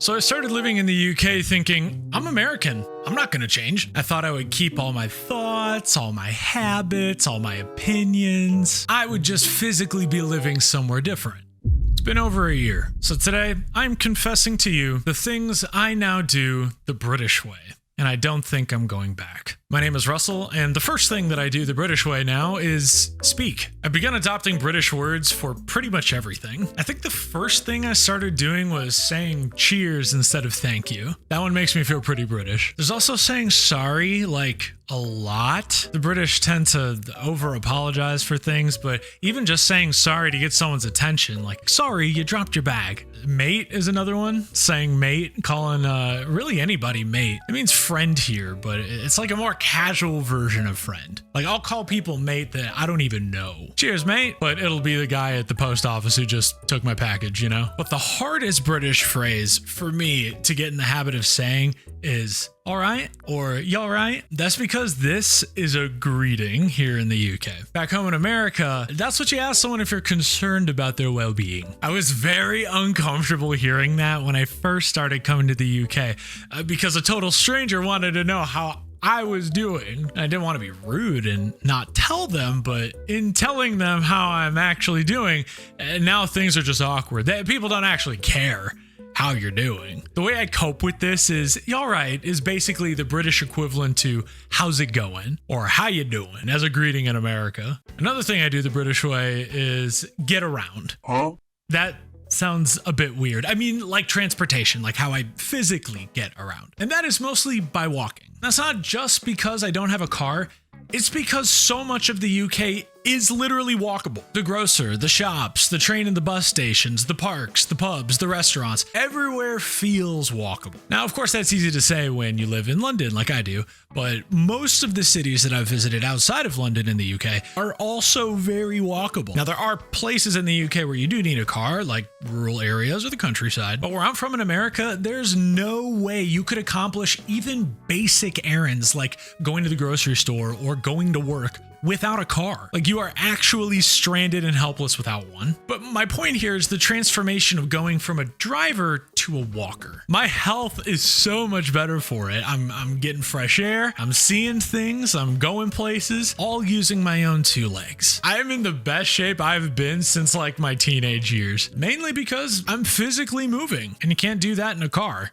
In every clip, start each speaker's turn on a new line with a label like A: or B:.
A: So I started living in the UK thinking, I'm American. I'm not going to change. I thought I would keep all my thoughts, all my habits, all my opinions. I would just physically be living somewhere different. It's been over a year. So today, I'm confessing to you the things I now do the British way. And I don't think I'm going back. My name is Russell, and the first thing that I do the British way now is speak. I've begun adopting British words for pretty much everything. I think the first thing I started doing was saying cheers instead of thank you. That one makes me feel pretty British. There's also saying sorry, like, a lot. The British tend to over-apologize for things, but even just saying sorry to get someone's attention, like, sorry, you dropped your bag. Mate is another one. Saying mate, calling really anybody mate. It means friend here, but it's like a more casual version of friend. Like, I'll call people mate that I don't even know. Cheers, mate. But it'll be the guy at the post office who just took my package, you know? But the hardest British phrase for me to get in the habit of saying is all right or you all right. That's because this is a greeting here in the UK. Back home in America, that's what you ask someone if you're concerned about their well-being. I was very uncomfortable hearing that when I first started coming to the UK because a total stranger wanted to know how I was doing. I didn't want to be rude and not tell them, but in telling them how I'm actually doing, now things are just awkward. People don't actually care how you're doing. The way I cope with this is, you all right, is basically the British equivalent to how's it going or how you doing as a greeting in America. Another thing I do the British way is get around. Huh? That sounds a bit weird. I mean, like transportation, like how I physically get around. And that is mostly by walking. That's not just because I don't have a car. It's because so much of the UK is literally walkable. The grocer, the shops, the train and the bus stations, the parks, the pubs, the restaurants, everywhere feels walkable. Now, of course, that's easy to say when you live in London like I do, but most of the cities that I've visited outside of London in the UK are also very walkable. Now, there are places in the UK where you do need a car, like rural areas or the countryside, but where I'm from in America, there's no way you could accomplish even basic errands like going to the grocery store or going to work without a car. Like, you are actually stranded and helpless without one. But my point here is the transformation of going from a driver to a walker. My health is so much better for it. I'm getting fresh air, I'm seeing things, I'm going places, all using my own two legs. I am in the best shape I've been since like my teenage years, mainly because I'm physically moving, and you can't do that in a car.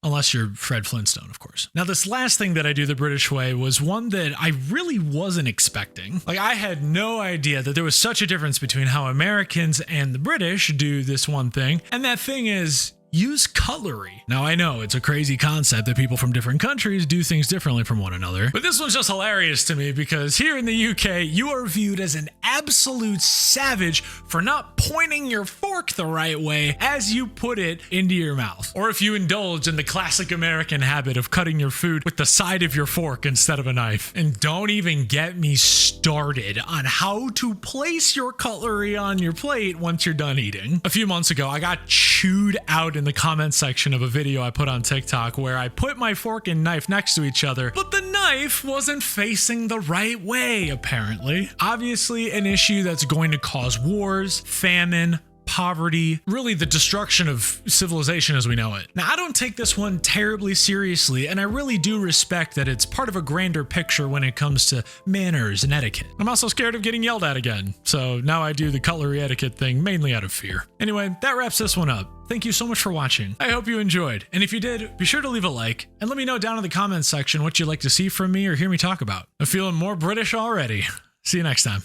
A: Unless you're Fred Flintstone, of course. Now, this last thing that I do the British way was one that I really wasn't expecting. Like, I had no idea that there was such a difference between how Americans and the British do this one thing. And that thing is use cutlery. Now, I know it's a crazy concept that people from different countries do things differently from one another, but this one's just hilarious to me because here in the UK, you are viewed as an absolute savage for not pointing your fork the right way as you put it into your mouth. Or if you indulge in the classic American habit of cutting your food with the side of your fork instead of a knife. And don't even get me started on how to place your cutlery on your plate once you're done eating. A few months ago, I got chewed out in the comment section of a video I put on TikTok where I put my fork and knife next to each other, but the knife wasn't facing the right way, apparently. Obviously, an issue that's going to cause wars, famine, poverty, really the destruction of civilization as we know it. Now, I don't take this one terribly seriously, and I really do respect that it's part of a grander picture when it comes to manners and etiquette. I'm also scared of getting yelled at again, so now I do the cutlery etiquette thing mainly out of fear. Anyway, that wraps this one up. Thank you so much for watching. I hope you enjoyed. And if you did, be sure to leave a like and let me know down in the comments section what you'd like to see from me or hear me talk about. I'm feeling more British already. See you next time.